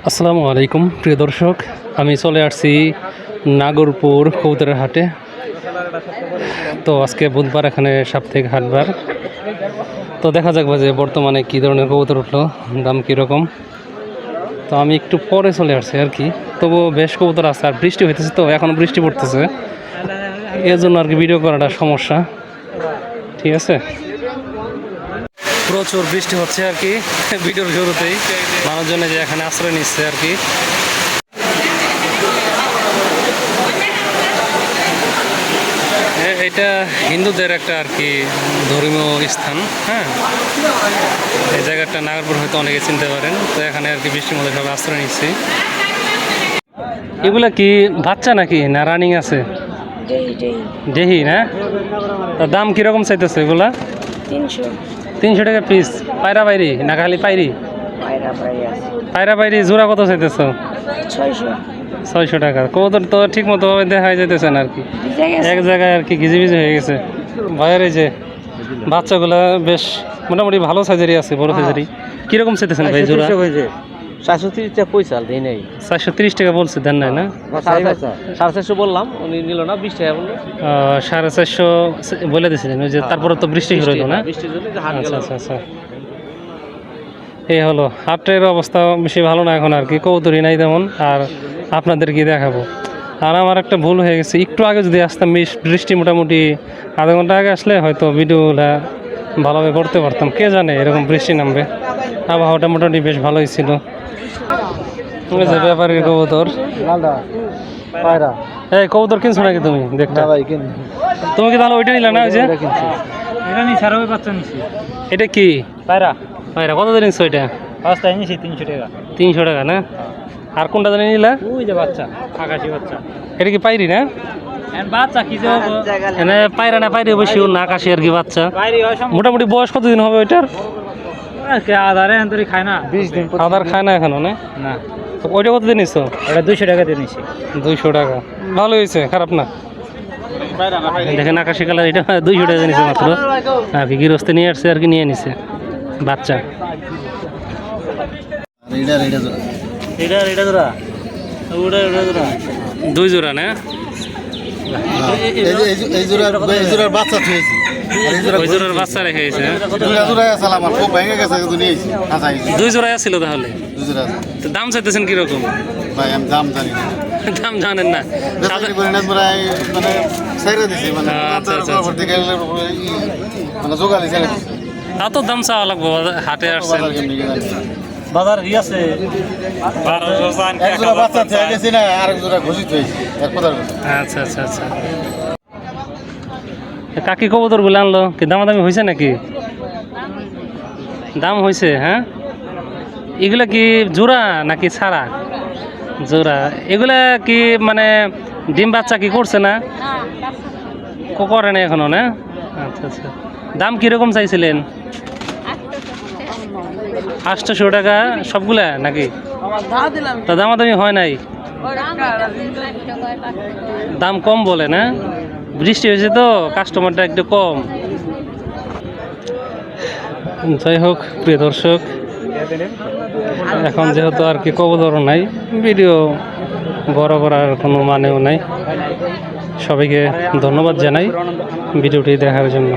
আসসালামু আলাইকুম প্রিয় দর্শক, আমি চলে আসছি নাগরপুর কবুতরের হাটে। তো আজকে বুধবার, এখানে সাপ্তাহিক হাটবার। তো দেখা যাক যে বর্তমানে কী ধরনের কবুতর উঠলো, দাম কীরকম। তো আমি একটু পরে চলে আসছি আর কি, তবু বেশ কবুতর আছে। আর বৃষ্টি হইতেছে, তো এখনও বৃষ্টি পড়তেছে, এর জন্য আর কি ভিডিও করাটা সমস্যা। ঠিক আছে, প্রচুর বৃষ্টি হচ্ছে আর কি ভিডিওর শুরুতেই। মানুষজনে যে এখানে আশ্রয় নিচ্ছে আর কি। এটা হিন্দুদের একটা আর কি ধর্মীয় স্থান। হ্যাঁ, এই জায়গাটা নাগরপুর হয়তো অনেকে চিনতে পারেন। তো এখানে আর কি বৃষ্টির মধ্যে সবাই আশ্রয় নিচ্ছে। এগুলা কি বাচ্চা নাকি না রানিং আছে? ডেহি না? তার দাম কিরকম চাইতেছে এগুলা? 300 টাকা পিস। পায়রা বাইরি না খালি পাইরি? পায়রা বাইরি জোড়া কত চাইতেছ? 600 টাকা। কবুতর তো ঠিক মতো ভাবে দেখা যাইতেছে না আর কি, এক জায়গায় আর কি ঘিজিবিজি হয়ে গেছে। বাইরে যে বাচ্চাগুলা বেশ মোটামুটি ভালো সাইজেরই আছে, বড় সাইজেরই। কিরকম চাইতেছেন ভাই জোড়া? 430 টাকা পয়সা দেই নাই। 430 টাকা বলছে, দেন নাই না? 450 বললাম, উনি নিল না, 20 টাকা বললো। 450 বলে দিয়েছিলেন ওই যে, তারপরে তো বৃষ্টি শুরু হলো না? আচ্ছা আচ্ছা আচ্ছা, এই হলো হাটের অবস্থা। বেশি ভালো না এখন আর কি, কবুতরই নাই তেমন। আর আপনাদের কি দেখাবো। আর আমার একটা ভুল হয়ে গেছে, একটু আগে যদি আসতাম, বৃষ্টি মোটামুটি আধা ঘন্টা আগে আসলে হয়তো ভিডিওটা ভালোভাবে করতে পারতাম। কে জানে এরকম বৃষ্টি নামবে। আবহাওয়াটা মোটামুটি বেশ ভালোই ছিল। ব্যাপারের কবুতর, এই কবুতর কিনছো নাকি তুমি? দেখতে তুমি কি তাহলে ওইটা নিলে না? ওই যে এটা কি পায়রা? পায়রা কত দিন নিচ্ছ? এটা 300 টাকা। 300 টাকা না? আর কোনটা জানি নিলা? ওই যে বাচ্চা, আকাশি বাচ্চা। এটা কি পাইরি না? বাচ্চা কি যে এনে পায়রা না পাইরি বেশি না, আকাশি আর কি বাচ্চা। মোটামুটি বয়স কতদিন হবে ওইটার? আধারে এন্তরি খায় না, 20 দিন। আধার খায় না এখনো না? না। ওইটা কত দিন নিচ্ছ? এটা 200 টাকা দিয়ে নিছি। 200 টাকা, ভালো হয়েছে, খারাপ না। দেখেন আকাশি কালার, এটা 200 টাকা নিচ্ছে মাত্র আর কি। গৃহস্থে নিয়ে আসছে আর কি, নিয়ে নিছে বাচ্চা। দুই জোড়া না? বাচ্চা রেখে গেছে। দুই জোড়াই ছিল তাহলে? দাম চাইতেছেন কিরকম? দাম জানেন না? এত দাম চাওয়া লাগবো, হাটে আসছে বাজার আছে। আচ্ছা আচ্ছা আচ্ছা। কাকি কবুতর গুলো আনলো কি দামাদামি হয়েছে নাকি? দাম হয়েছে? হ্যাঁ, এগুলা কি জোড়া নাকি ছাড়া? জোড়া। এগুলা কি মানে ডিম বাচ্চা কি করছে না? করে না এখনো না? আচ্ছা আচ্ছা। দাম কিরকম চাইছিলেন? 800 টাকা সবগুলা নাকি? তা দামাদামি হয় নাই? দাম কম বলে না? বৃষ্টি হয়েছে তো, কাস্টমারটা একটু কম। যাই হোক প্রিয় দর্শক, এখন যেহেতু আর কি কবুতরও নাই, ভিডিও বড় করার কোনো মানেও নাই। সবাইকে ধন্যবাদ জানাই ভিডিওটি দেখার জন্য।